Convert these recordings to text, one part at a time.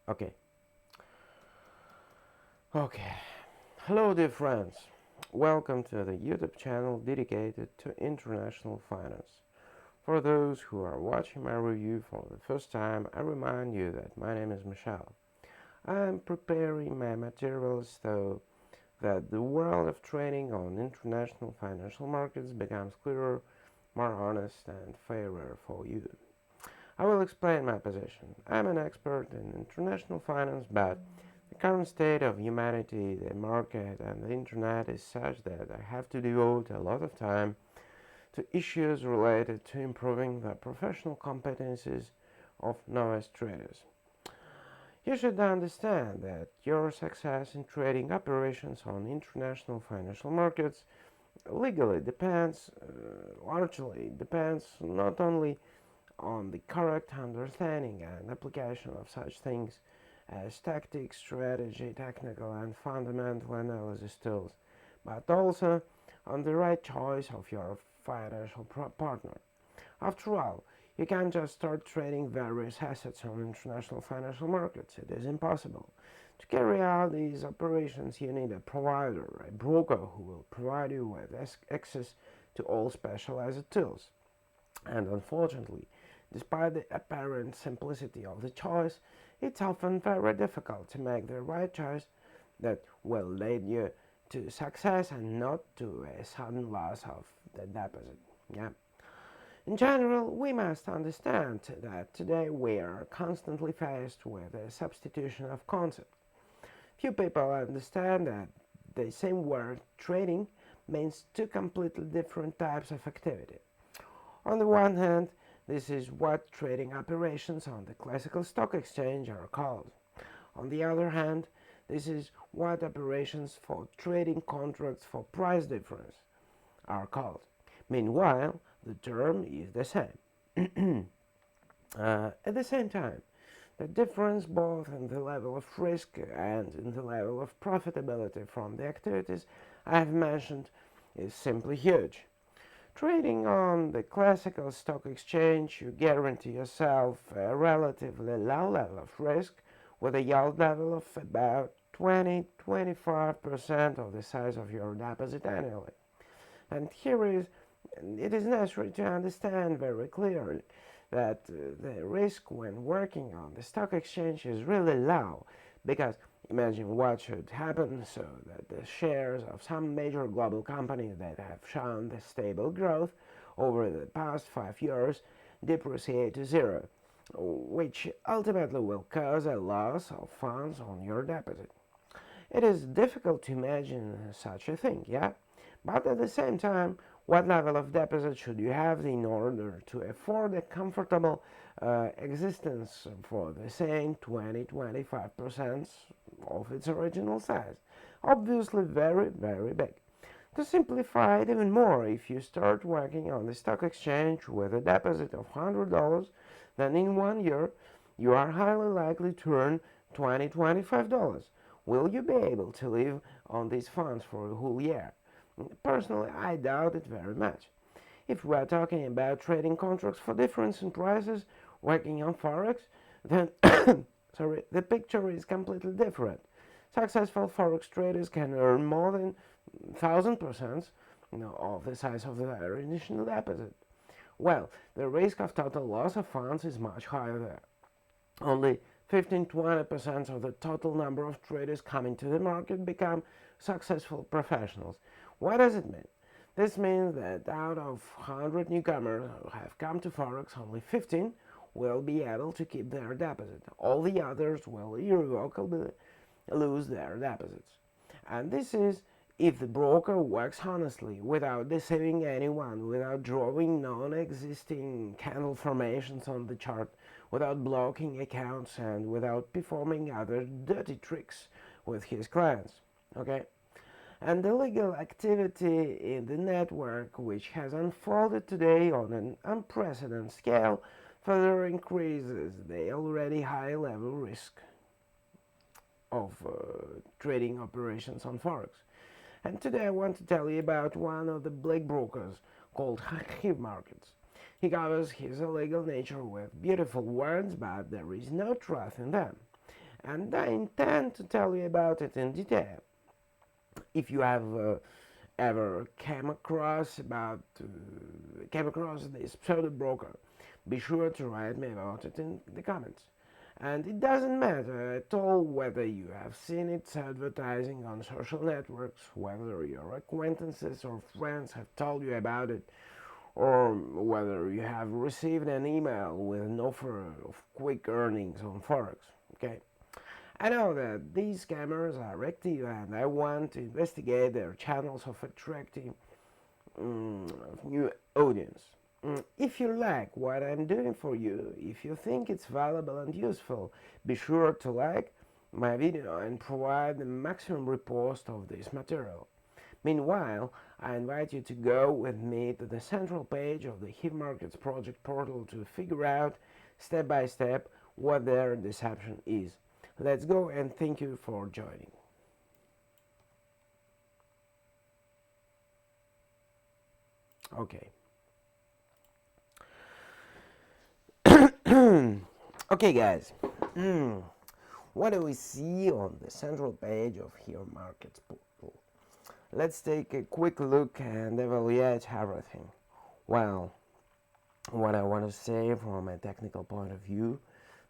Okay. Okay. Hello, dear friends. Welcome to the YouTube channel dedicated to international finance. For those who are watching my review for the first time, I remind you that my name is Michelle. I am preparing my materials so that the world of trading on international financial markets becomes clearer, more honest, and fairer for you. I will explain my position. I'm an expert in international finance, but the current state of humanity, the market, and the internet is such that I have to devote a lot of time to issues related to improving the professional competencies of novice traders. You should understand that your success in trading operations on international financial markets legally largely depends not only on the correct understanding and application of such things as tactics, strategy, technical and fundamental analysis tools, but also on the right choice of your financial partner. After all, you can't just start trading various assets on international financial markets. It is impossible. To carry out these operations, you need a provider, a broker who will provide you with access to all specialized tools. And unfortunately, despite the apparent simplicity of the choice, it's often very difficult to make the right choice that will lead you to success and not to a sudden loss of the deposit. Yeah. In general, we must understand that today we are constantly faced with a substitution of concepts. Few people understand that the same word trading means two completely different types of activity. On the one hand, this is what trading operations on the classical stock exchange are called. On the other hand, this is what operations for trading contracts for price difference are called. Meanwhile, the term is the same. At the same time, the difference both in the level of risk and in the level of profitability from the activities I have mentioned is simply huge. Trading on the classical stock exchange, you guarantee yourself a relatively low level of risk with a yield level of about 20-25% of the size of your deposit annually. And it is necessary to understand very clearly that the risk when working on the stock exchange is really low, because imagine what should happen so that the shares of some major global companies that have shown the stable growth over the past 5 years depreciate to zero, which ultimately will cause a loss of funds on your deposit. It is difficult to imagine such a thing, yeah? But at the same time, what level of deposit should you have in order to afford a comfortable existence for the same 20-25% of its original size? Obviously very, very big. To simplify it even more, if you start working on the stock exchange with a deposit of $100, then in 1 year you are highly likely to earn $25. Will you be able to live on these funds for a whole year? Personally, I doubt it very much. If we are talking about trading contracts for difference in prices, working on Forex, then the picture is completely different. Successful Forex traders can earn more than 1000% of the size of their initial deposit. Well, the risk of total loss of funds is much higher there. Only 15-20% of the total number of traders coming to the market become successful professionals. What does it mean? This means that out of 100 newcomers who have come to Forex, only 15 will be able to keep their deposit. All the others will irrevocably lose their deposits. And this is if the broker works honestly, without deceiving anyone, without drawing non-existing candle formations on the chart, without blocking accounts, and without performing other dirty tricks with his clients. Okay? And the legal activity in the network, which has unfolded today on an unprecedented scale, further increases the already high level risk of trading operations on Forex. And today I want to tell you about one of the black brokers called HiveMarkets. He covers his illegal nature with beautiful words, but there is no truth in them. and I intend to tell you about it in detail. If you have ever came across this pseudo broker, be sure to write me about it in the comments. And it doesn't matter at all whether you have seen its advertising on social networks, whether your acquaintances or friends have told you about it, or whether you have received an email with an offer of quick earnings on Forex. Okay? I know that these scammers are active and I want to investigate their channels of attracting new audience. If you like what I'm doing for you, if you think it's valuable and useful, be sure to like my video and provide the maximum repost of this material. Meanwhile, I invite you to go with me to the central page of the HiveMarkets project portal to figure out step by step what their deception is. Let's go, and thank you for joining. Okay. Okay, guys. What do we see on the central page of HiveMarkets portal? Let's take a quick look and evaluate everything. Well, what I want to say from a technical point of view,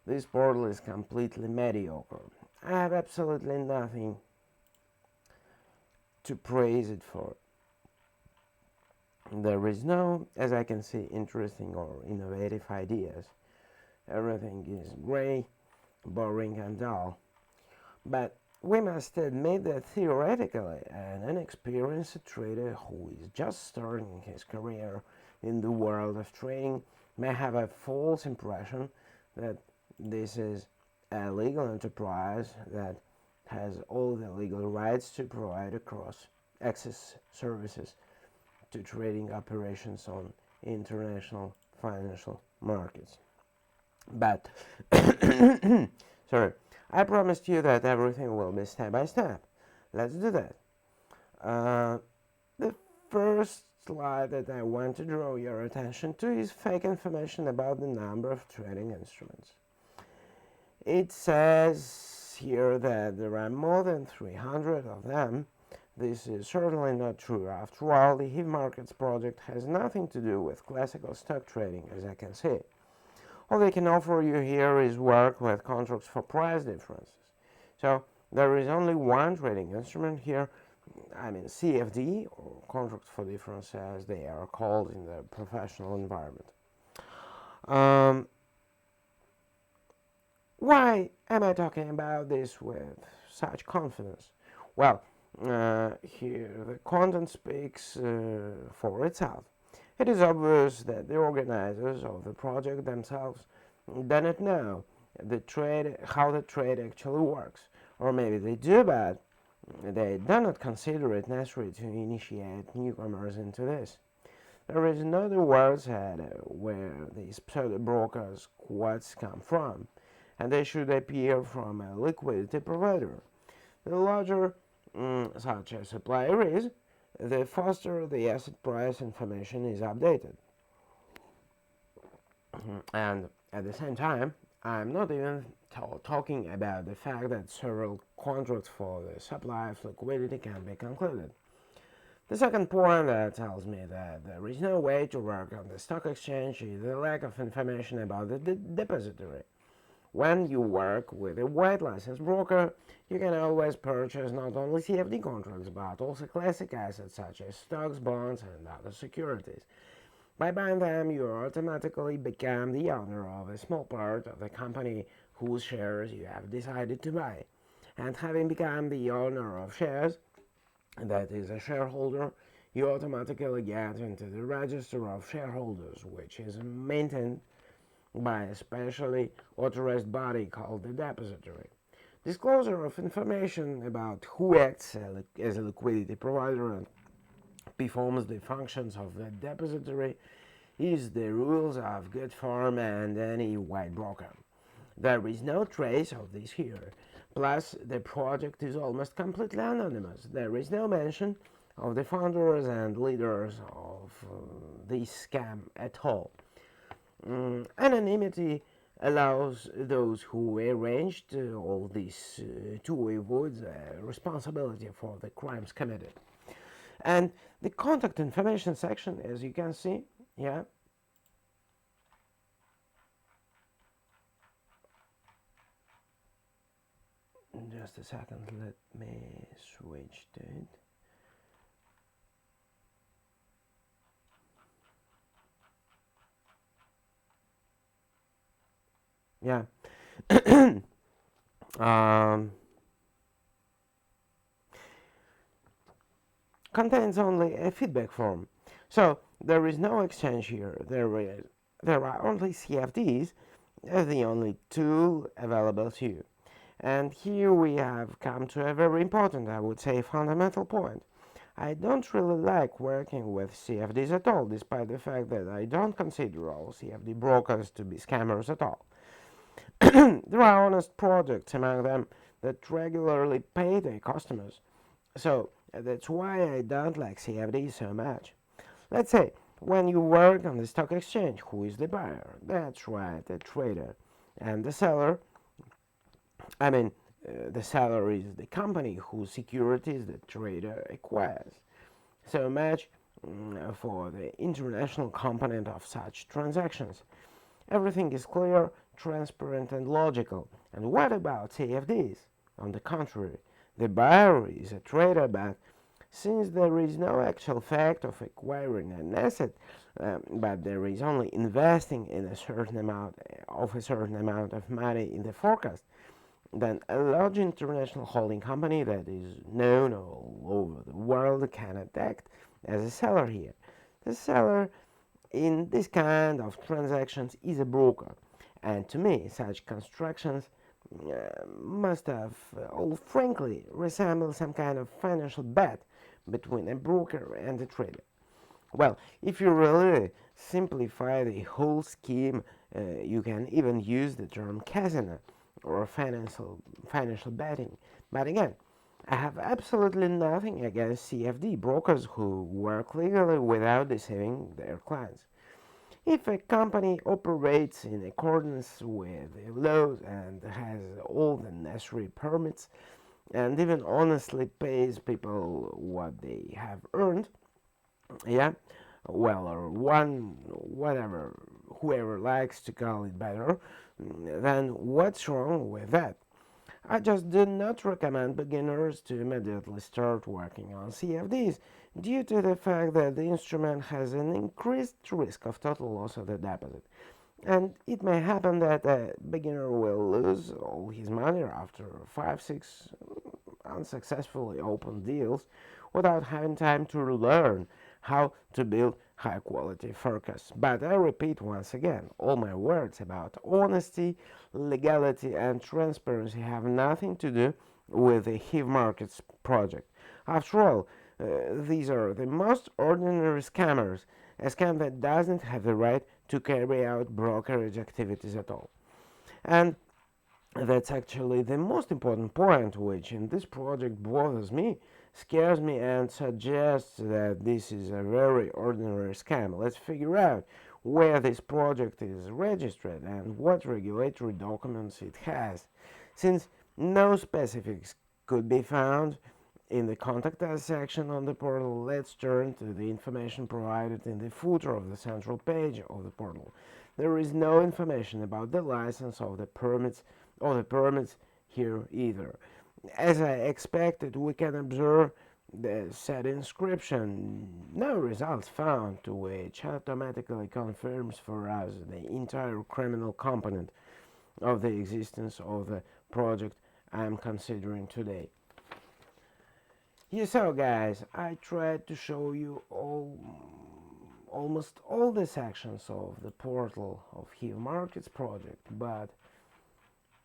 this portal is completely mediocre. I have absolutely nothing to praise it for. There is no, as I can see, interesting or innovative ideas. Everything is gray, boring and dull. But we must admit that theoretically an inexperienced trader who is just starting his career in the world of trading may have a false impression that this is a legal enterprise that has all the legal rights to provide across access services to trading operations on international financial markets. But sorry, I promised you that everything will be step by step. Let's do that. The first slide that I want to draw your attention to is fake information about the number of trading instruments. It says here that there are more than 300 of them. This is certainly not true. After all, the HiveMarkets project has nothing to do with classical stock trading, as I can see. All they can offer you here is work with contracts for price differences. So there is only one trading instrument here, I mean CFD, or contracts for difference as they are called in the professional environment. Why am I talking about this with such confidence? Well, here the content speaks for itself. It is obvious that the organizers of the project themselves do not know how the trade actually works, or maybe they do, but they do not consider it necessary to initiate newcomers into this. There is another word said where these pseudo brokers quotes come from, and they should appear from a liquidity provider. The larger such a supplier is, the faster the asset price information is updated. And at the same time, I'm not even talking about the fact that several contracts for the supply of liquidity can be concluded. The second point that tells me that there is no way to work on the stock exchange is the lack of information about the depository. When you work with a white licensed broker, you can always purchase not only CFD contracts but also classic assets such as stocks, bonds, and other securities. By buying them, you automatically become the owner of a small part of the company whose shares you have decided to buy. And having become the owner of shares, that is a shareholder, you automatically get into the register of shareholders, which is maintained by a specially authorized body called the depository. Disclosure of information about who acts as a liquidity provider and performs the functions of the depository is the rules of good form and any white broker. There is no trace of this here. Plus, the project is almost completely anonymous. There is no mention of the founders and leaders of this scam at all. Anonymity allows those who arranged all this to avoid responsibility for the crimes committed. And the contact information section, as you can see, yeah, just a second, let me switch to it. Yeah. um, Contains only a feedback form. So there is no exchange here. There are only CFDs as the only tool available to you. And here we have come to a very important, I would say, fundamental point. I don't really like working with CFDs at all, despite the fact that I don't consider all CFD brokers to be scammers at all. There are honest projects among them that regularly pay their customers. So that's why I don't like CFDs so much. Let's say when you work on the stock exchange, who is the buyer? That's right, the trader. And the seller, I mean, the seller is the company whose securities the trader acquires. So much for the international component of such transactions. Everything is clear, transparent, and logical. And what about CFDs? On the contrary, the buyer is a trader, but since there is no actual fact of acquiring an asset, but there is only investing in a certain amount of money in the forecast, then a large international holding company that is known all over the world cannot act as a seller here. The seller in this kind of transactions is a broker, and to me such constructions must have all frankly resemble some kind of financial bet between a broker and a trader. Well, if you really simplify the whole scheme, you can even use the term casino or financial betting. But again, I have absolutely nothing against CFD brokers who work legally without deceiving their clients. If a company operates in accordance with the laws and has all the necessary permits and even honestly pays people what they have earned, yeah, well, or one, whatever, whoever likes to call it better, then what's wrong with that? I just do not recommend beginners to immediately start working on CFDs due to the fact that the instrument has an increased risk of total loss of the deposit. And it may happen that a beginner will lose all his money after 5, 6 unsuccessfully opened deals without having time to learn how to build high quality forecasts. But I repeat once again, all my words about honesty, legality, and transparency have nothing to do with the HiveMarkets project. After all, these are the most ordinary scammers, a scam that doesn't have the right to carry out brokerage activities at all. And that's actually the most important point, which in this project bothers me, scares me, and suggests that this is a very ordinary scam. Let's figure out where this project is registered and what regulatory documents it has. Since no specifics could be found in the Contact Us section on the portal, let's turn to the information provided in the footer of the central page of the portal. There is no information about the license of the permits here either. As I expected, we can observe the set inscription, no results found, which automatically confirms for us the entire criminal component of the existence of the project I am considering today. You saw, guys, I tried to show you almost all the sections of the portal of HiveMarkets project, but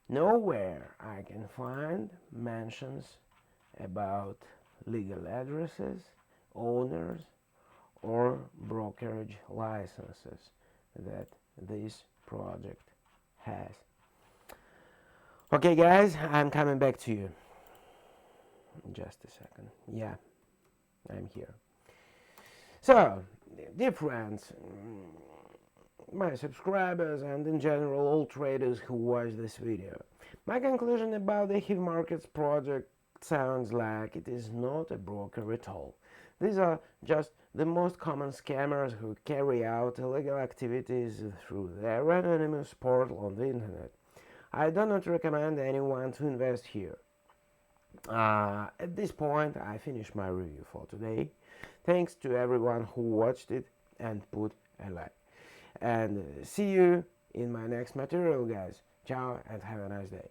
nowhere I can find mentions about legal addresses, owners, or brokerage licenses that this project has. Okay, guys, I'm coming back to you. Just a second. Yeah, I'm here. So, difference my subscribers, and in general all traders who watch this video. My conclusion about the HiveMarkets project sounds like it is not a broker at all. These are just the most common scammers who carry out illegal activities through their anonymous portal on the internet. I do not recommend anyone to invest here. At this point, I finish my review for today. Thanks to everyone who watched it and put a like. And see you in my next material, guys. Ciao and have a nice day.